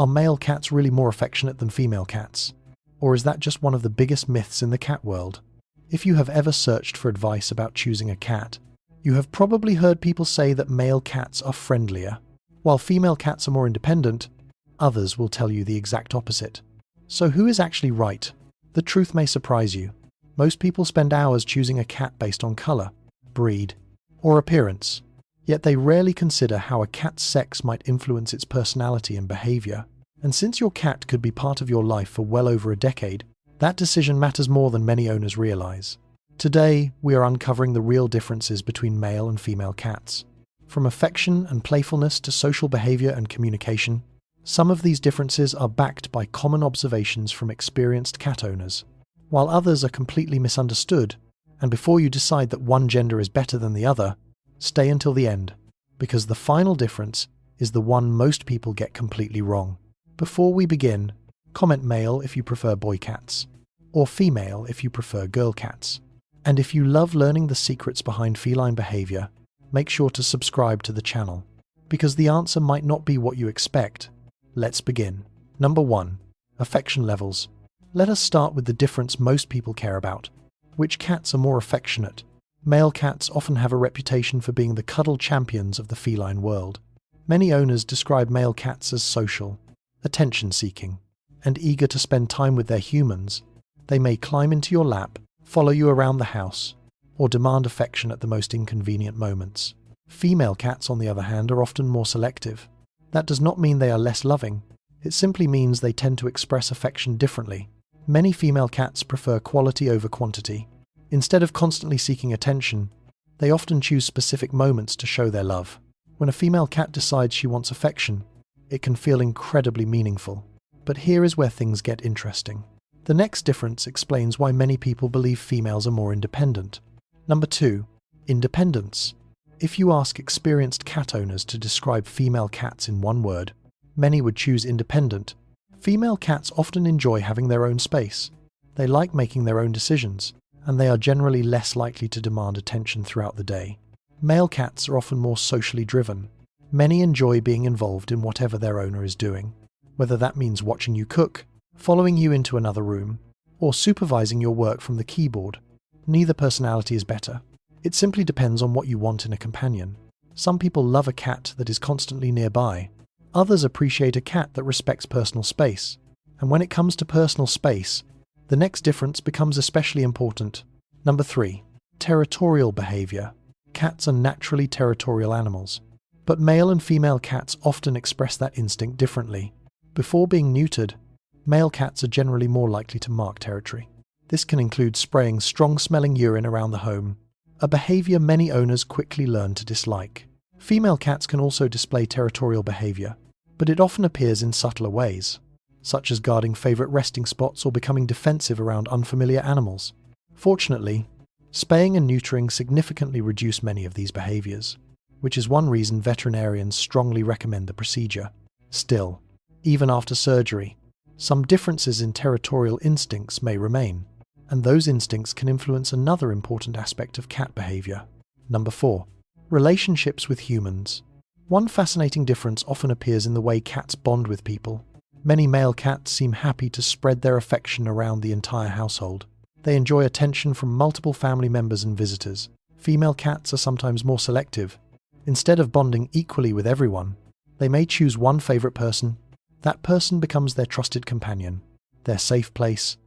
Are male cats really more affectionate than female cats? Or is that just one of the biggest myths in the cat world? If you have ever searched for advice about choosing a cat, you have probably heard people say that male cats are friendlier, while female cats are more independent. Others will tell you the exact opposite. So who is actually right? The truth may surprise you. Most people spend hours choosing a cat based on color, breed, or appearance. Yet they rarely consider how a cat's sex might influence its personality and behavior. And since your cat could be part of your life for well over a decade, that decision matters more than many owners realize. Today, we are uncovering the real differences between male and female cats. From affection and playfulness to social behavior and communication, some of these differences are backed by common observations from experienced cat owners, while others are completely misunderstood. And before you decide that one gender is better than the other, stay until the end, because the final difference is the one most people get completely wrong. Before we begin, comment male if you prefer boy cats, or female if you prefer girl cats. And if you love learning the secrets behind feline behavior, make sure to subscribe to the channel, because the answer might not be what you expect. Let's begin. Number 1. Affection levels. Let us start with the difference most people care about. Which cats are more affectionate? Male cats often have a reputation for being the cuddle champions of the feline world. Many owners describe male cats as social, attention-seeking, and eager to spend time with their humans. They may climb into your lap, follow you around the house, or demand affection at the most inconvenient moments. Female cats, on the other hand, are often more selective. That does not mean they are less loving. It simply means they tend to express affection differently. Many female cats prefer quality over quantity. Instead of constantly seeking attention, they often choose specific moments to show their love. When a female cat decides she wants affection, it can feel incredibly meaningful. But here is where things get interesting. The next difference explains why many people believe females are more independent. Number 2. Independence. If you ask experienced cat owners to describe female cats in one word, many would choose independent. Female cats often enjoy having their own space. They like making their own decisions, and they are generally less likely to demand attention throughout the day. Male cats are often more socially driven. Many enjoy being involved in whatever their owner is doing, whether that means watching you cook, following you into another room, or supervising your work from the keyboard. Neither personality is better. It simply depends on what you want in a companion. Some people love a cat that is constantly nearby. Others appreciate a cat that respects personal space. And when it comes to personal space, the next difference becomes especially important. Number 3. Territorial behavior. Cats are naturally territorial animals, but male and female cats often express that instinct differently. Before being neutered, male cats are generally more likely to mark territory. This can include spraying strong-smelling urine around the home, a behavior many owners quickly learn to dislike. Female cats can also display territorial behavior, but it often appears in subtler ways, such as guarding favorite resting spots or becoming defensive around unfamiliar animals. Fortunately, spaying and neutering significantly reduce many of these behaviors, which is one reason veterinarians strongly recommend the procedure. Still, even after surgery, some differences in territorial instincts may remain, and those instincts can influence another important aspect of cat behavior. Number 4. Relationships with humans. One fascinating difference often appears in the way cats bond with people. Many male cats seem happy to spread their affection around the entire household. They enjoy attention from multiple family members and visitors. Female cats are sometimes more selective. Instead of bonding equally with everyone, they may choose one favorite person. That person becomes their trusted companion, their safe place,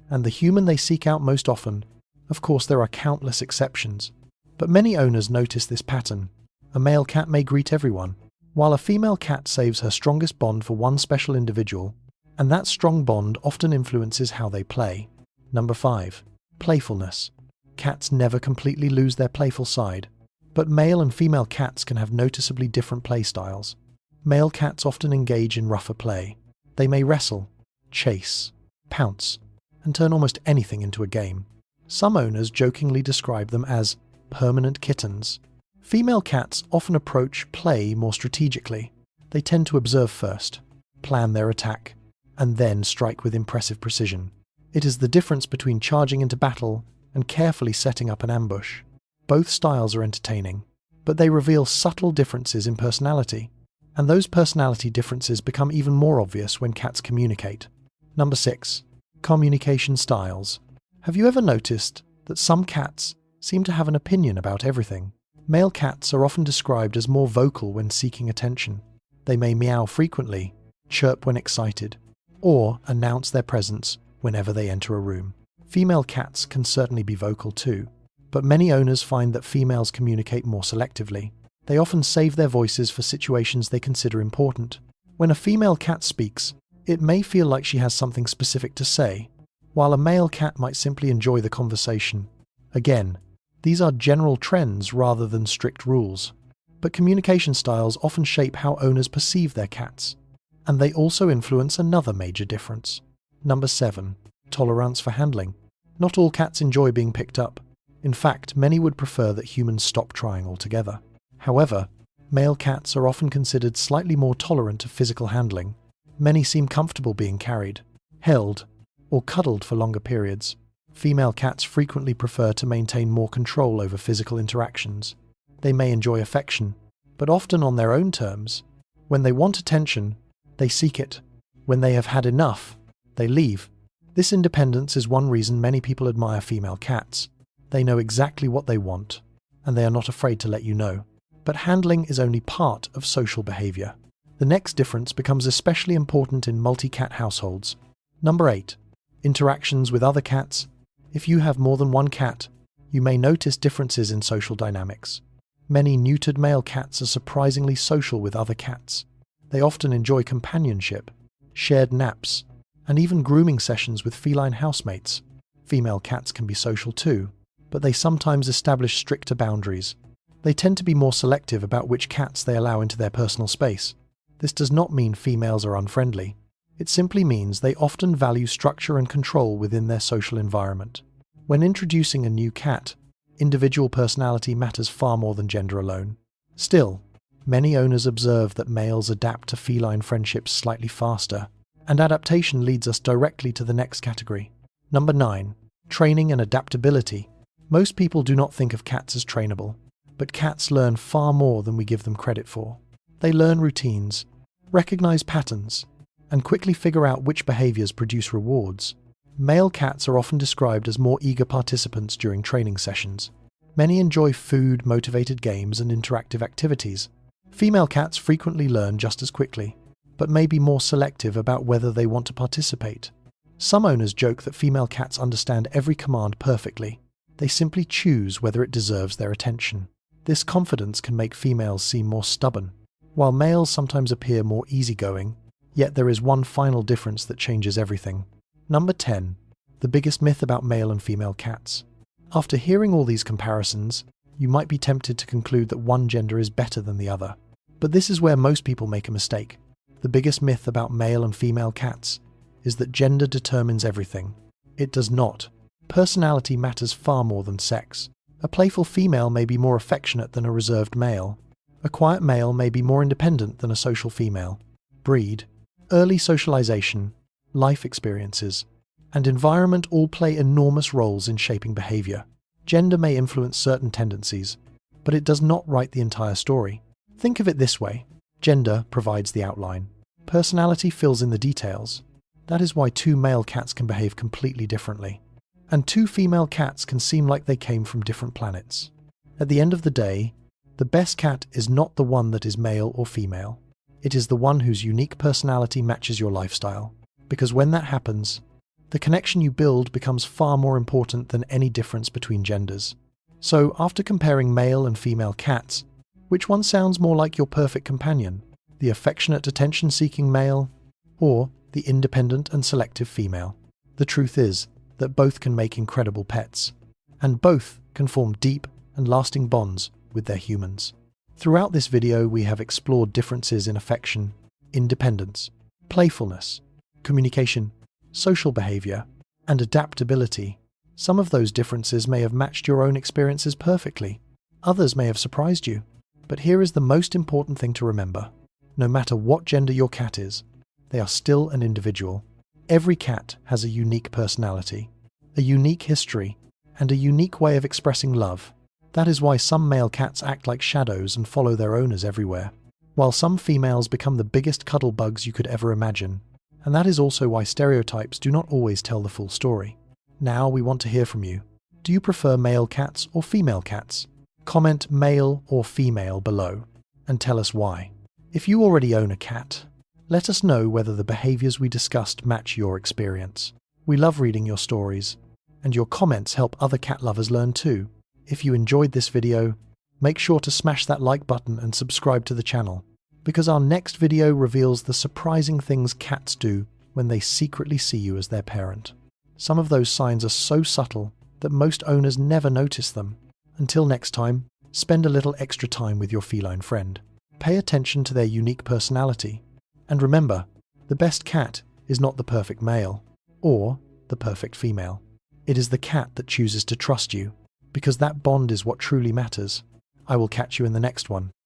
and the human they seek out most often. Of course, there are countless exceptions, but many owners notice this pattern. A male cat may greet everyone, while a female cat saves her strongest bond for one special individual, and that strong bond often influences how they play. Number 5. Playfulness. Cats never completely lose their playful side, but male and female cats can have noticeably different play styles. Male cats often engage in rougher play. They may wrestle, chase, pounce, and turn almost anything into a game. Some owners jokingly describe them as permanent kittens. Female cats often approach play more strategically. They tend to observe first, plan their attack, and then strike with impressive precision. It is the difference between charging into battle and carefully setting up an ambush. Both styles are entertaining, but they reveal subtle differences in personality. And those personality differences become even more obvious when cats communicate. Number 6. Communication styles. Have you ever noticed that some cats seem to have an opinion about everything? Male cats are often described as more vocal when seeking attention. They may meow frequently, chirp when excited, or announce their presence whenever they enter a room. Female cats can certainly be vocal too, but many owners find that females communicate more selectively. They often save their voices for situations they consider important. When a female cat speaks, it may feel like she has something specific to say, while a male cat might simply enjoy the conversation. Again, these are general trends rather than strict rules, but communication styles often shape how owners perceive their cats, and they also influence another major difference. Number 7. Tolerance for handling. Not all cats enjoy being picked up. In fact, many would prefer that humans stop trying altogether. However, male cats are often considered slightly more tolerant of physical handling. Many seem comfortable being carried, held, or cuddled for longer periods. Female cats frequently prefer to maintain more control over physical interactions. They may enjoy affection, but often on their own terms. When they want attention, they seek it. When they have had enough, they leave. This independence is one reason many people admire female cats. They know exactly what they want, and they are not afraid to let you know. But handling is only part of social behavior. The next difference becomes especially important in multi-cat households. Number 8. Interactions with other cats. If you have more than one cat, you may notice differences in social dynamics. Many neutered male cats are surprisingly social with other cats. They often enjoy companionship, shared naps, and even grooming sessions with feline housemates. Female cats can be social too, but they sometimes establish stricter boundaries. They tend to be more selective about which cats they allow into their personal space. This does not mean females are unfriendly. It simply means they often value structure and control within their social environment. When introducing a new cat, individual personality matters far more than gender alone. Still, many owners observe that males adapt to feline friendships slightly faster, and adaptation leads us directly to the next category. Number 9. Training and adaptability. Most people do not think of cats as trainable, but cats learn far more than we give them credit for. They learn routines, recognize patterns, and quickly figure out which behaviors produce rewards. Male cats are often described as more eager participants during training sessions. Many enjoy food-motivated games and interactive activities. Female cats frequently learn just as quickly, but may be more selective about whether they want to participate. Some owners joke that female cats understand every command perfectly. They simply choose whether it deserves their attention. This confidence can make females seem more stubborn, while males sometimes appear more easygoing. Yet there is one final difference that changes everything. Number 10. The biggest myth about male and female cats. After hearing all these comparisons, you might be tempted to conclude that one gender is better than the other. But this is where most people make a mistake. The biggest myth about male and female cats is that gender determines everything. It does not. Personality matters far more than sex. A playful female may be more affectionate than a reserved male. A quiet male may be more independent than a social female. Breed, early socialization, life experiences, and environment all play enormous roles in shaping behavior. Gender may influence certain tendencies, but it does not write the entire story. Think of it this way. Gender provides the outline. Personality fills in the details. That is why two male cats can behave completely differently. And two female cats can seem like they came from different planets. At the end of the day, the best cat is not the one that is male or female. It is the one whose unique personality matches your lifestyle. Because when that happens, the connection you build becomes far more important than any difference between genders. So, after comparing male and female cats, which one sounds more like your perfect companion? The affectionate, attention-seeking male, or the independent and selective female? The truth is that both can make incredible pets, and both can form deep and lasting bonds with their humans. Throughout this video, we have explored differences in affection, independence, playfulness, communication, social behavior, and adaptability. Some of those differences may have matched your own experiences perfectly. Others may have surprised you. But here is the most important thing to remember. No matter what gender your cat is, they are still an individual. Every cat has a unique personality, a unique history, and a unique way of expressing love. That is why some male cats act like shadows and follow their owners everywhere. while some females become the biggest cuddle bugs you could ever imagine. And that is also why stereotypes do not always tell the full story. Now we want to hear from you. Do you prefer male cats or female cats? Comment male or female below and tell us why. If you already own a cat, let us know whether the behaviors we discussed match your experience. We love reading your stories, and your comments help other cat lovers learn too. If you enjoyed this video, make sure to smash that like button and subscribe to the channel, because our next video reveals the surprising things cats do when they secretly see you as their parent. Some of those signs are so subtle that most owners never notice them. Until next time, spend a little extra time with your feline friend. Pay attention to their unique personality. And remember, the best cat is not the perfect male or the perfect female. It is the cat that chooses to trust you, because that bond is what truly matters. I will catch you in the next one.